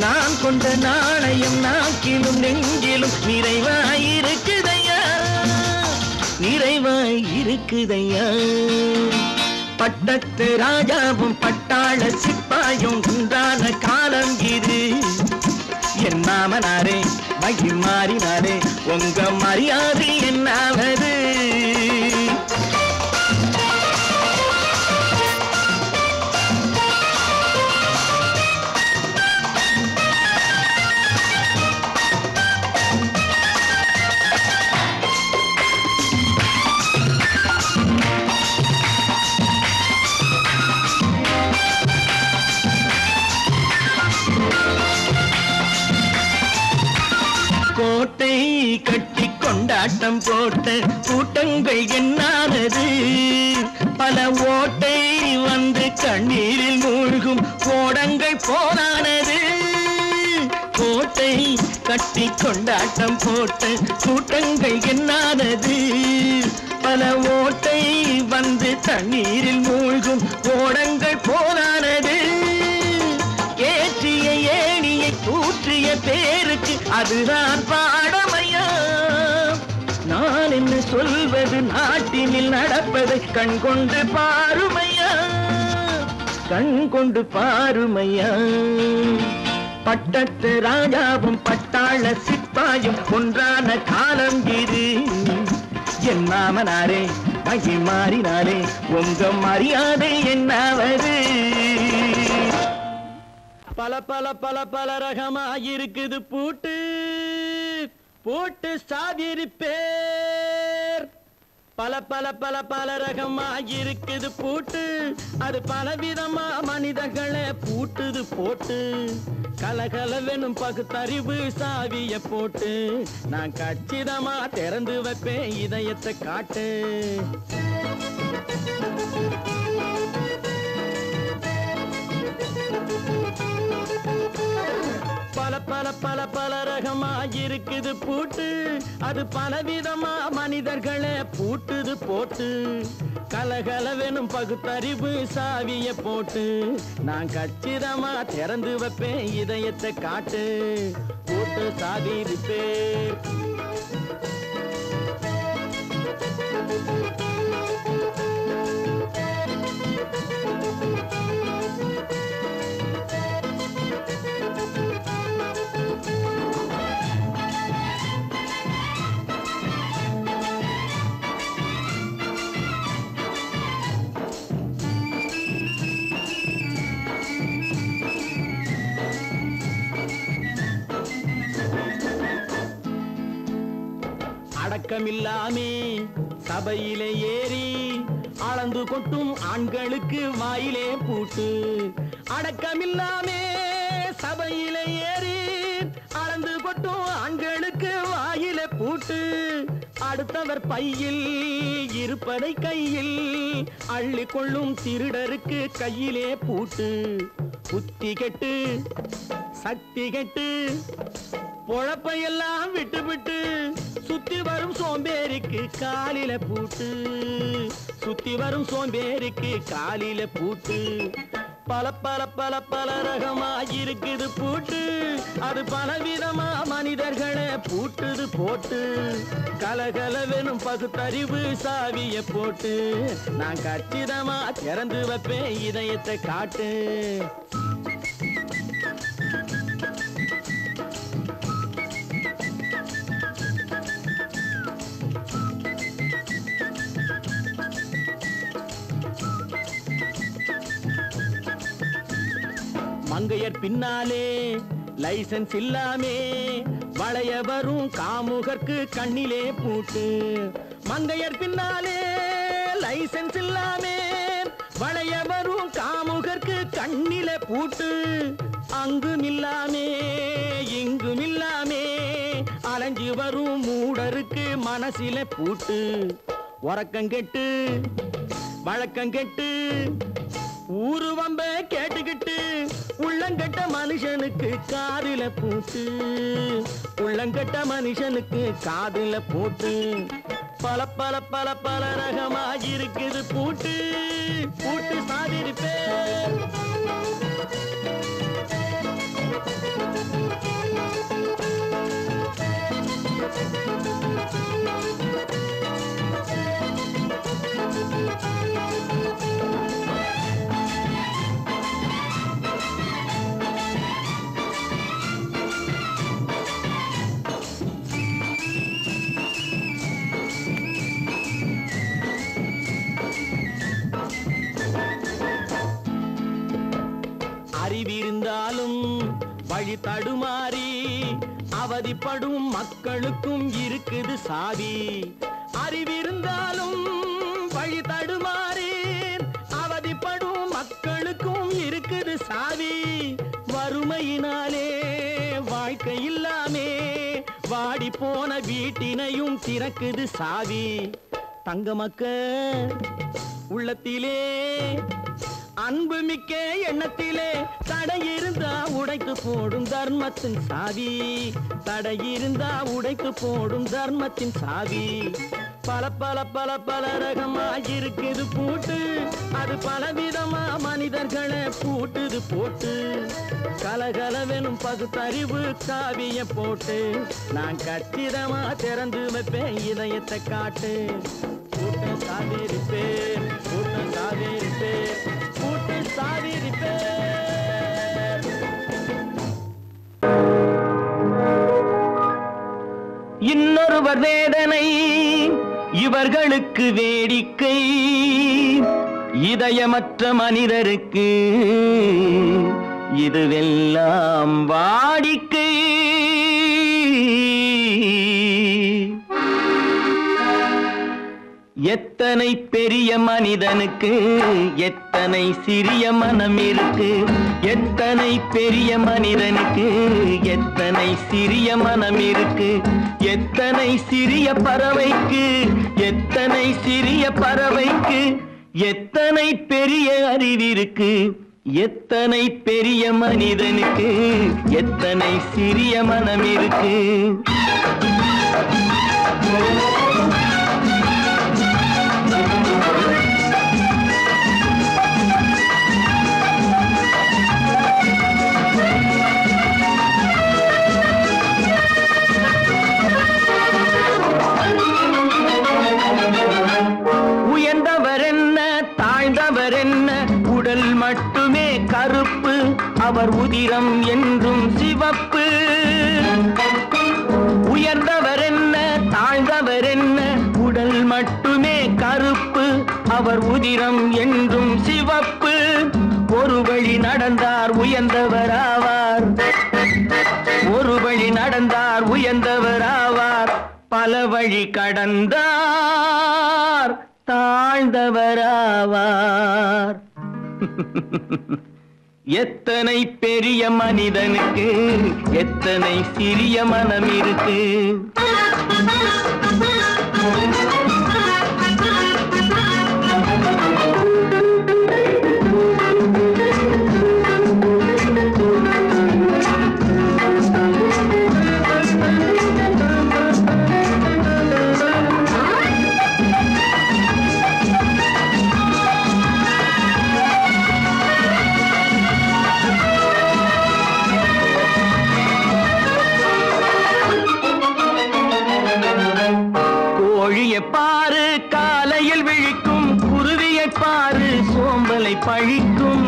நான் கொண்ட நாணயம் நாக்கிலும் நெஞ்சிலும் நிறைவாயிருக்குதையா, நிறைவாயிருக்குதையா. பட்டத்து ராஜாவும் பட்டாள சிப்பாயும் ஒன்றான காலம் இது. என் மாமனாரே வழி மாறினாரே உங்க மரியாதை என்னாவது? கோட்டை கட்டி கொண்டாட்டம் போட்ட கூட்டங்கள் என்னானது? பல ஓட்டை வந்து கண்ணீரில் மூழ்கும் கோடங்கள் போனானது. கோட்டை கட்டி கொண்டாட்டம் போட்ட கூட்டங்கள் என்னானது? பல ஓட்டை வந்து தண்ணீரில் மூழ்கும் கோடங்கள் போனானது. ஏற்றிய ஏணியை தூற்றிய பேருக்கு அதுதான் பாடமையா? நான் என்ன சொல்வது? நாட்டினில் நடப்பதை கண் கொண்டு பாருமையா, கண் கொண்டு பாருமையா. பட்டத்து ராஜாவும் பட்டாள சிப்பா பாயும் ஒன்றான காலம் இது. என் மாமனாரே மகி மாறினாரே உங்க மரியாதை என்னாவது? பல பல பல பல ரகமாயிருக்குது பூட்டு பூட்டு சாவிரி பேர். பல பல பல பல ரகமாயிருக்குது பூட்டு அது பலவிதமா மனிதர்களை பூட்டுது போட்டு. கலகலவெனும் பகுத்தறிவு சாவிய போட்டு நான் கச்சிதமா திறந்து வைப்பேன் இதயத்தை காட்டு. பல பல பல பல ரகமாயிருக்குது பூட்டு அது பலவிதமா மனிதர்களை பூட்டுது போட்டு. கலகலவெனும் பகுத்தறிவு சாவிய போட்டு நான் கச்சிதமா திறந்து வைப்பேன் இதயத்தை காட்டு. பூட்டு சாவி ரிப்பேர். அடக்கமில்லாமே சபையிலே ஏறி அளந்து கொட்டும் ஆண்களுக்கு வாயிலே பூட்டு. அடக்கமில்லாமே சபையிலே ஏறி அளந்து கொட்டும் ஆண்களுக்கு வாயிலே பூட்டு. அடுத்தவர் பையில் இருப்பதை கையில் அள்ளி கொள்ளும் திருடருக்கு கையிலே பூட்டு. புத்தி கெட்டு சக்தி கெட்டு பொழப்பையெல்லாம் விட்டு விட்டு சுத்தி வரும் சோம்பேறிக்கு காலில பூட்டு. சுத்தி வரும் சோம்பேறிக்கு காலில பூட்டு. பல பல பல பல ரகமாயிருக்குது பூட்டு அது பலவிதமா மனிதர்களை பூட்டுது போட்டு. கலகலவெனும் பகுத்தறிவு சாவிய போட்டு நான் கச்சிதமா திறந்து வைப்பேன் இதயத்தை காட்டு. மங்கையர் பின்னாலே லைசன்ஸ் இல்லாமே வளைய வரும் காமுகர்க்கு கண்ணிலே பூட்டு. மங்கையர் பின்னாலே லைசன்ஸ் இல்லாமே வளைய வரும் காமுகர்க்கு கண்ணிலே பூட்டு. அங்கும் இல்லாமே இங்கும் இல்லாமே அலைஞ்சு வரும் மூடருக்கு மனசில பூட்டு. உறக்கங்கெட்டு வழக்கங்கெட்டு ஊரு வம்ப கேட்டுக்கிட்டு உள்ளங்கட்ட மனுஷனுக்கு காதில பூட்டு. உள்ளங்கட்ட மனுஷனுக்கு காதில பூட்டு. பல பல பல பல ரகமாயிருக்குது பூட்டு பூட்டு சாதிரி பேர். அறிவிருந்தாலும் வழி தடுமாறி அவதிப்படும் மக்களுக்கும் இருக்குது சாவி. அறிவிருந்தாலும் வழி தடுமாறி அவதிப்படும் மக்களுக்கும் இருக்குது சாவி. வறுமையினாலே வாழ்க்கை இல்லாமே வாடி போன வீட்டினையும் திறக்குது சாவி. தங்க மக்க உள்ளத்திலே அன்பு மிக்க எண்ணத்திலே தடை இருந்தா உடைத்து போடும் தர்மத்தின் சாவி. தடை இருந்தா உடைத்து போடும் தர்மத்தின் சாவி. பல பல பல பல ரகமாயிருக்குது பூட்டு அது பலவிதமா மனிதர்களை பூட்டுது போட்டு. கலகலவெனும் பகுத்தறிவு சாவிய போட்டு நான் கச்சிதமா திறந்து வைப்பேன் இதயத்தை காட்டு. பூட்டு சாவிரி பேர் பூட்டு சாவிரி பேர் பூட்டு சாவிரி பேர். இன்னொருவர் வேதனை இவர்களுக்கு வேடிக்கை, இதயமற்ற மனிதருக்கு இதுவெல்லாம் வாடிக்கை. எத்தனை பெரிய மனிதனுக்கு எத்தனை சிறிய மனம் இருக்கு, எத்தனை பெரிய மனிதனுக்கு எத்தனை சிறிய மனம் இருக்கு, எத்தனை சிறிய பறவைக்கு எத்தனை சிறிய பறவைக்கு எத்தனை பெரிய அறிவிருக்கு, எத்தனை பெரிய மனிதனுக்கு எத்தனை சிறிய மனம் இருக்கு. உயர்ந்தவர் என்ன தாழ்ந்தவர் என்ன, உடல் மட்டுமே கருப்பு, அவர் உதிரம் என்றும் சிவப்பு. உயர்ந்தவர் என்ன தாழ்ந்தவர் என்ன, உடல் மட்டுமே கருப்பு, அவர் உதிரம் என்றும் சிவப்பு. ஒரு வழி நடந்தார் உயர்ந்தவர் ஆவார், ஒரு வழி நடந்தார் உயர்ந்தவர் ஆவார், பல வழி கடந்தார் தாழ்ந்தவராவார். எத்தனை பெரிய மனிதனுக்கு எத்தனை சிறிய மனம் இருக்கு. பாரு காலையில் விழிக்கும், குருவியை பாரு சோம்பலை பழிக்கும்.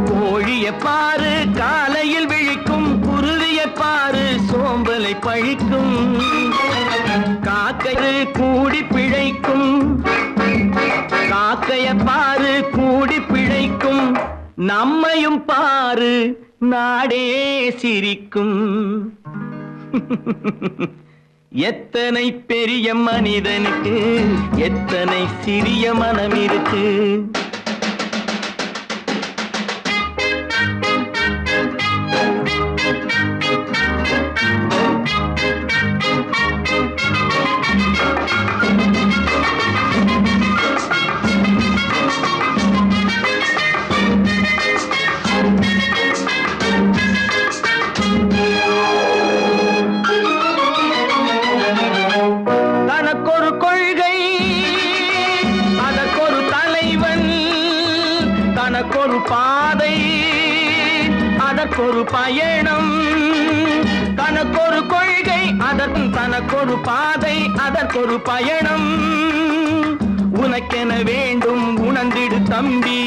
கோழியை பாரு காலையில் விழிக்கும், குருவியை பாரு சோம்பலை பழிக்கும். காக்கை கூடி பிழைக்கும், காக்கையை பாரு கூடி பிழைக்கும். நம்மையும் பாரு நாடே சிரிக்கும். எத்தனை பெரிய மனிதனுக்கு எத்தனை சிறிய மனம் இருக்கு. தனக்கொரு பாதை அதற்கொரு பயணம், தனக்கொரு கொள்கை அதற்கு தனக்கொரு பாதை அதற்கொரு பயணம். உனக்கென வேண்டும் உணர்ந்திடு தம்பி,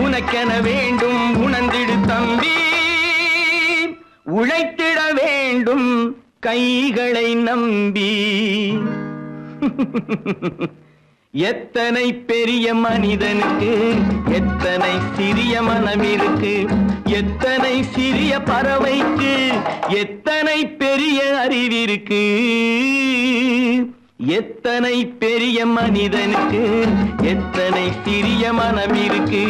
உனக்கென வேண்டும் உணர்ந்திடு தம்பி. உழைத்திட வேண்டும் கைகளை நம்பி. எத்தனை பெரிய மனிதனுக்கு எத்தனை சிறிய மனம் இருக்கு, எத்தனை சிறிய பறவைக்கு எத்தனை பெரிய அறிவிருக்கு, எத்தனை பெரிய மனிதனுக்கு எத்தனை சிறிய மனம் இருக்கு.